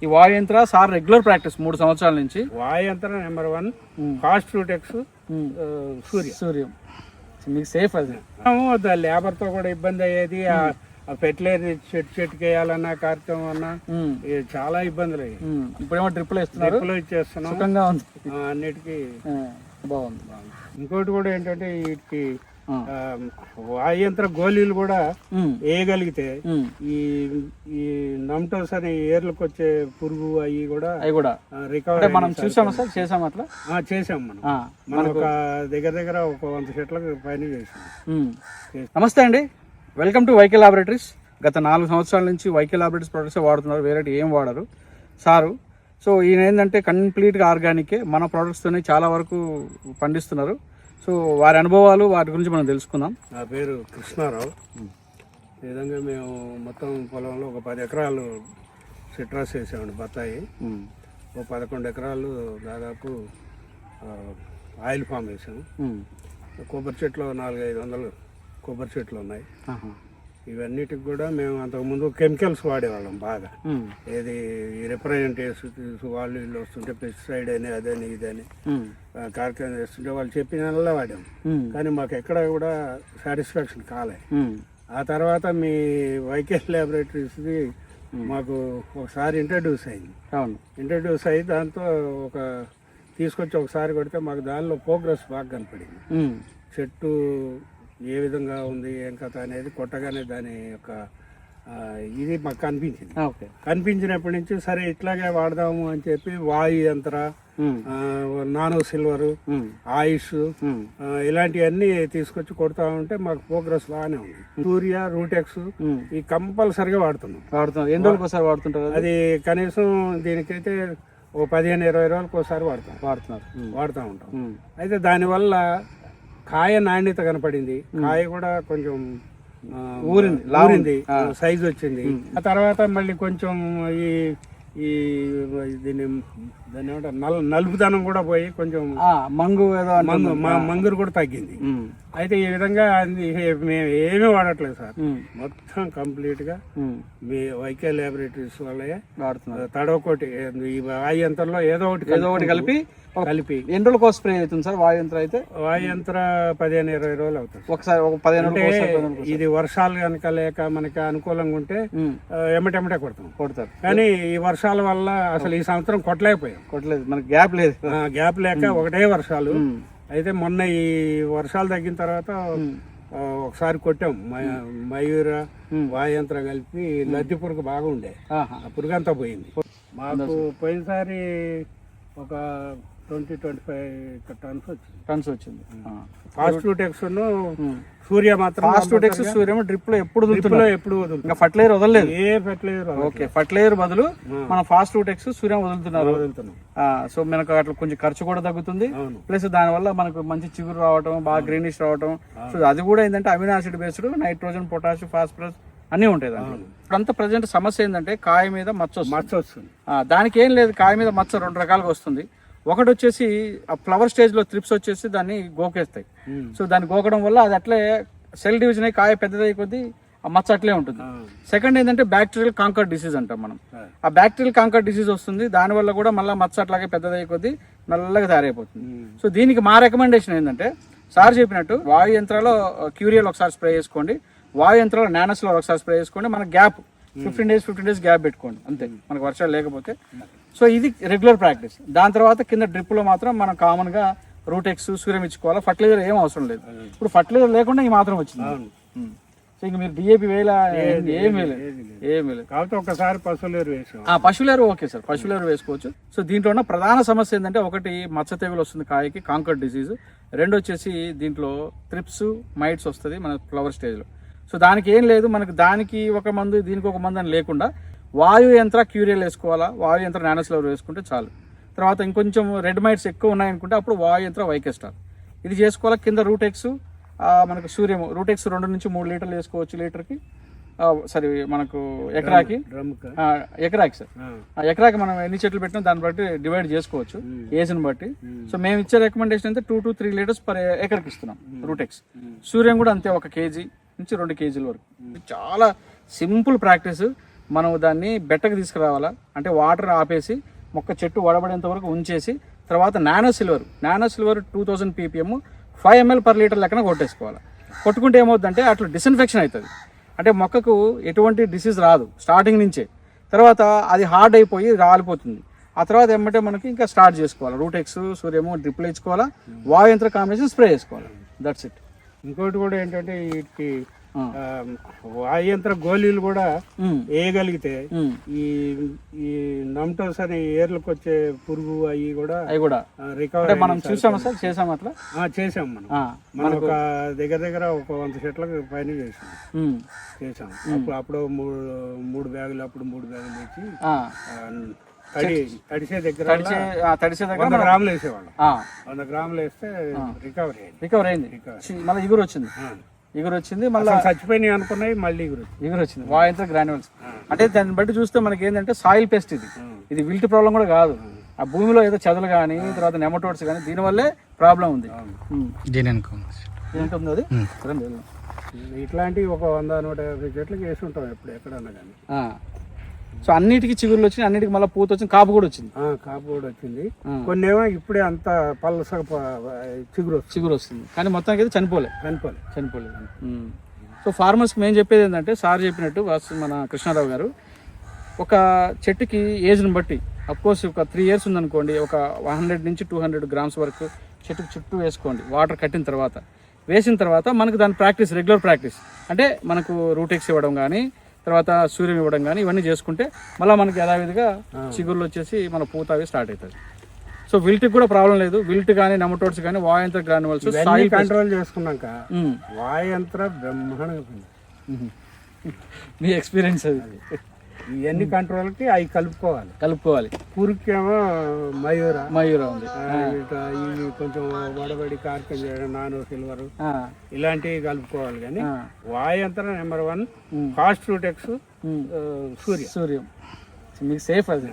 ఈ వాయుయంత్ర sir regular practice 3 సంవత్సరాల నుంచి. వాయుయంత్ర నెంబర్ 1, ఫాస్ట్ రూటెక్స్, సూర్యం. మీకు సేఫ్ అది. లేబర్ తో కూడా ఇబ్బంది అయ్యేది. ఫెర్టిలైజర్ చెట్టుకి వేయాలన్నా కార్యక్రమం అన్నా చాలా ఇబ్బందులు అయ్యాయి. ఇప్పుడేమో డ్రిప్లు ఇచ్చేస్తున్నాం. సుఖంగా ఉంది, అన్నిటికీ బాగుంది. ఇంకోటి కూడా ఏంటంటే వీటికి వాయుయంత్ర గోళీలు కూడా వేయగలిగితే ఈ నమ్టోస్ అని ఏర్లకు వచ్చే పురుగు అవి కూడా రికవర్ మనం చూసామా సార్? చేసాం అట్లా చేసాం. మనం ఒక దగ్గర ఒక 100 చెట్లకు పైన చేసాం. నమస్తే అండి, వెల్కమ్ టు వైకే లాబొరేటరీస్. గత 4 సంవత్సరాల నుంచి వైకే లాబొరేటరీస్ ప్రొడక్ట్స్ వాడుతున్నారు, వేరే ఏం వాడరు సారు. సో ఈయన ఏంటంటే కంప్లీట్గా ఆర్గానికే మన ప్రొడక్ట్స్తోనే చాలా వరకు పండిస్తున్నారు. సో వారి అనుభవాలు వాటి గురించి మనం తెలుసుకుందాం. నా పేరు కృష్ణారావు. ఈ విధంగా మేము మొత్తం పొలంలో ఒక 10 ఎకరాలు సిట్రస్ వేసామండి, బత్తాయి. ఒక 11 ఎకరాలు దాదాపు ఆయిల్ ఫామ్ వేసాము. కొబ్బరి చెట్లు 400-500 కొబ్బరి చెట్లు ఉన్నాయి. ఇవన్నిటికి కూడా మేము అంతకుముందు కెమికల్స్ వాడేవాళ్ళం బాగా. ఏది రిప్రజెంటేటివ్స్ వాళ్ళు వీళ్ళు వస్తుంటే పెస్టిసైడ్ అని అదని ఇదని కార్యక్రమం చేస్తుంటే వాళ్ళు చెప్పినల్లా వాడాము. కానీ మాకు ఎక్కడ కూడా సాటిస్ఫాక్షన్ కాలే. ఆ తర్వాత మీ వైకే లాబొరేటరీస్ది మాకు ఒకసారి ఇంట్రడ్యూస్ అయింది. ఇంట్రడ్యూస్ అయ్యి దాంతో తీసుకొచ్చి ఒకసారి కొడితే మాకు దానిలో ప్రోగ్రెస్ బాగా కనపడింది. చెట్టు ఏ విధంగా ఉంది ఏం కథ అనేది కొట్టగానే దాని యొక్క ఇది మాకు కనిపించింది. కనిపించినప్పటి నుంచి సరే ఇట్లాగే వాడదాము అని చెప్పి వాయుయంత్ర, నానో సిల్వర్, ఆయుష్ ఇలాంటివన్నీ తీసుకొచ్చి కొడతా ఉంటే మాకు ప్రోగ్రెస్ బాగానే ఉంది. సూర్య, రూటెక్స్ ఈ కంపల్సరిగా వాడుతున్నాం. ఎన్ని రోజులకు ఒకసారి వాడుతుంటారు? అది కనీసం దీనికైతే ఓ 15-20 రోజులకు ఒకసారి వాడుతూ ఉంటాం. అయితే దానివల్ల కాయ నాణ్యత కనపడింది. కాయ కూడా కొంచెం ఊరింది, సైజు వచ్చింది. ఆ తర్వాత మళ్ళీ కొంచెం ఈ దీన్ని దాన్ని ఏమంటారు నలుపుదనం కూడా పోయి కొంచెం మంగురు కూడా తగ్గింది. అయితే ఈ విధంగా మేము ఏమీ వాడట్లేదు సార్, మొత్తం కంప్లీట్ గా మీ వైకే లాబొరేటరీస్ వల్లే వాడుతున్నారు. తడవకోటి ఈ వాయుయంత్రంలో ఏదో ఒకటి కలిపి ఎన్ని రోజులకు స్ప్రే అవుతుంది సార్? వాయుయంత్ర అయితే వాయుయంత్ర 15-20 రోజులు అవుతుంది ఒకసారి. 15 ఇది వర్షాలు కనుక లేక మనకి అనుకూలంగా ఉంటే ఎమ్మటెమ్మటే కొడతారు. కానీ ఈ వర్షాల వల్ల అసలు ఈ సంవత్సరం కొట్టలేదు, మనకి గ్యాప్ లేక ఒకటే వర్షాలు. అయితే మొన్న ఈ వర్షాలు తగ్గిన తర్వాత ఒకసారి కొట్టాం. మయూర వాయుయంత్ర కలిపి లద్ది పురుగు బాగా ఉండే, ఆ పురుగు అంతా పోయింది. మాకు పోయినసారి ఒక 20-25 టన్స్ వచ్చింది. ఫాస్ట్ రూటెక్స్ సూర్య మాత్రం సూర్యం డ్రిప్ లో ఎప్పుడు ఇంకా ఫర్టిలైజర్ వదలలేదు. ఏ ఫర్టిలైజర్ ఫర్టిలైజర్ బదులు మన ఫాస్ట్ రూటెక్స్ సూర్యం వదులుతున్నారు. సో మనకు అట్లా కొంచెం ఖర్చు కూడా తగ్గుతుంది, ప్లస్ దాని వల్ల మనకు మంచి చిగురు రావటం, బాగా గ్రీనిష్ రావటం. సో అది కూడా ఏంటంటే amino acid based, nitrogen, potassium, phosphorus అన్నీ ఉంటాయి దాంట్లో. అంత ప్రజెంట్ సమస్య ఏంటంటే కాయ మీద మచ్చ వస్తుంది. దానికి ఏం లేదు, కాయ మీద మచ్చ 2 రకాలుగా వస్తుంది. ఒకటి వచ్చేసి ఆ ఫ్లవర్ స్టేజ్ లో త్రిప్స్ వచ్చేసి దాన్ని గోకేస్తాయి. సో దాన్ని గోకడం వల్ల అది అట్లే సెల్ డివిజన్ అయ్యి కాయ పెద్దదయ్యే కొద్దీ ఆ మచ్చ అట్లే ఉంటుంది. సెకండ్ ఏంటంటే బ్యాక్టీరియల్ కాంకర్ డిసీజ్ అంటాం మనం. ఆ బ్యాక్టీరియల్ కాంకర్ డిసీజ్ వస్తుంది, దానివల్ల కూడా మళ్ళీ మచ్చ అట్లాగే పెద్దదయ్యే కొద్దీ నల్లగా తయారైపోతుంది. సో దీనికి మా రికమెండేషన్ ఏంటంటే సార్ చెప్పినట్టు వాయు యంత్రాలో క్యూరియల్ ఒకసారి స్ప్రే చేసుకోండి, వాయు యంత్రాలు నానస్లో ఒకసారి స్ప్రే చేసుకోండి. మన గ్యాప్ 15 days గ్యాప్ పెట్టుకోండి అంతే, మనకు వర్షాలు లేకపోతే. సో ఇది రెగ్యులర్ ప్రాక్టీస్. దాని తర్వాత కింద డ్రిప్లో మాత్రం మనం కామన్గా రూటెక్స్, సూర్యం ఇచ్చుకోవాలి. ఫర్టిలైజర్ ఏం అవసరం లేదు. ఇప్పుడు ఫర్టిలైజర్ లేకుండా ఈ మాత్రం వచ్చింది. సో ఇంక మీరు డిఏపి వేలా ఏమీ లేదు. కాబట్టి ఒకసారి పశువులేరు ఓకే సార్, పశువులేరు వేసుకోవచ్చు. సో దీంట్లో ఉన్న ప్రధాన సమస్య ఏంటంటే ఒకటి మచ్చ తెగులు వస్తుంది కాయకి, కాంకర్ డిసీజ్. 2 వచ్చేసి దీంట్లో త్రిప్స్, మైట్స్ వస్తుంది మన ఫ్లవర్ స్టేజ్లో. సో దానికి ఏం లేదు, మనకు దానికి ఒక మందు దీనికి ఒక మందు అని లేకుండా వాయు యంత్ర క్యూరియల్ వేసుకోవాలా, వాయు యంత్ర నానోసిల్వర్ వేసుకుంటే చాలు. తర్వాత ఇంకొంచెం రెడ్ మైట్స్ ఎక్కువ ఉన్నాయనుకుంటే అప్పుడు వాయు యంత్ర వైకే స్టార్ ఇది చేసుకోవాలా. కింద రూటెక్స్, మనకు సూర్యము రూటెక్స్ 2 నుంచి 3 లీటర్లు వేసుకోవచ్చు లీటర్కి. సరే మనకు ఎకరాకి సార్, ఎకరాకి మనం ఎన్ని చెట్లు పెట్టినా దాన్ని బట్టి డివైడ్ చేసుకోవచ్చు ఏజ్ని బట్టి. సో మేము ఇచ్చే రికమెండేషన్ అయితే 2 to 3 లీటర్స్ పర్ ఎకర్కి ఇస్తున్నాం రూటెక్స్. సూర్యం కూడా అంతే, 1 kg నుంచి 2 kg వరకు. చాలా సింపుల్ ప్రాక్టీస్. మనం దాన్ని బెట్టకు తీసుకురావాలా, అంటే వాటర్ ఆపేసి మొక్క చెట్టు వడబడేంత వరకు ఉంచేసి తర్వాత nano silver 2000 ppm 5 ml per litre లెక్కన కొట్టేసుకోవాలి. కొట్టుకుంటే ఏమవుతుందంటే అట్లా డిస్ఇన్ఫెక్షన్ అవుతుంది, అంటే మొక్కకు ఎటువంటి డిసీజ్ రాదు స్టార్టింగ్ నుంచే. తర్వాత అది హార్డ్ అయిపోయి రాలిపోతుంది. ఆ తర్వాత ఏమంటే మనకి ఇంకా స్టార్ట్ చేసుకోవాలి. రూటెక్స్, సూర్యము డ్రిప్లు ఇచ్చుకోవాలా, వాయుయంత్ర కాంబినేషన్ స్ప్రే చేసుకోవాలి. That's it. ఇంకోటి కూడా ఏంటంటే వీటికి వాయంత్ర గోళీలు కూడా వేయగలిగితే ఈ ఈ నమ్టోస్ అనే ఏర్లకు వచ్చే పురుగు అవి కూడా రికవర్ మనం చూసాము సార్, చేసాం అట్లా చేసాం. మనం ఒక దగ్గర ఒక 100 చెట్లకు పైన చేసాం. అప్పుడు 3 బ్యాగులు అప్పుడు 3 బ్యాగులు తెచ్చి తడిసే దగ్గర 100 గ్రాములు వేసేవాళ్ళం. 100 గ్రాములు వేస్తే రికవర్ అయింది. మళ్ళీ ఇగురు వచ్చింది మళ్ళీ చచ్చిపోయినాయి అనుకున్నాయి, మళ్ళీ ఇగురు వచ్చింది. వాయంత్ర గ్రాన్యువల్స్ అంటే దాన్ని బట్టి చూస్తే మనకి ఏంటంటే సాయిల్ పెస్ట్ ఇది విల్ట్ ప్రాబ్లం కూడా కాదు. ఆ భూమిలో ఏదో చెదలు కానీ తర్వాత నెమటోడ్స్ కానీ దీనివల్లే ప్రాబ్లం ఉంది. ఏంటుంది అది ఇట్లాంటివి ఒక 100-150 చెట్లకి వేసి ఉంటాం ఎప్పుడు ఎక్కడన్నా కానీ. సో అన్నిటికీ చిగురులు వచ్చింది, అన్నిటికి మళ్ళీ పూత వచ్చింది, కాపు కూడా వచ్చింది. కొన్ని ఏమో ఇప్పుడే అంత పల్లసగా చిగురు వస్తుంది, కానీ మొత్తానికి అయితే చనిపోలేదు. సో ఫార్మర్స్కి మేము చెప్పేది ఏంటంటే సార్ చెప్పినట్టు మన కృష్ణారావు గారు, ఒక చెట్టుకి ఏజ్ని బట్టి అఫ్కోర్స్ ఒక 3 years ఉందనుకోండి, ఒక 100 నుంచి 200 grams వరకు చెట్టుకు చుట్టూ వేసుకోండి. వాటర్ వేసిన తర్వాత మనకు దాని రెగ్యులర్ ప్రాక్టీస్ అంటే మనకు రూటెక్స్ ఇవ్వడం కానీ తర్వాత సూర్యం ఇవ్వడం కానీ ఇవన్నీ చేసుకుంటే మళ్ళీ మనకి యథావిధిగా చిగుర్లు వచ్చేసి మన పూత అవి స్టార్ట్ అవుతుంది. సో విల్ట్కి కూడా ప్రాబ్లం లేదు. విల్ట్ కానీ నెమటోడ్స్ కానీ వాయంత్ర గ్రాన్యువల్స్ సాయిల్ కంట్రోల్ చేసుకున్నాక వాయంత్ర బ్రహ్మాండంగా. మీ ఎక్స్పీరియన్స్ అది. ఇవన్నీ కంట్రోల్కి అవి కలుపుకోవాలి. పురుకేమో మయూరా ఉంది, ఇవి కొంచెం వడబడి కార్కం చేయడం, నానో సిల్వర్ ఇలాంటివి కలుపుకోవాలి. కానీ వాయంత్ర నెంబర్ 1 ఫాస్ట్ రూటెక్స్ సూర్యం. మీకు సేఫ్ అది.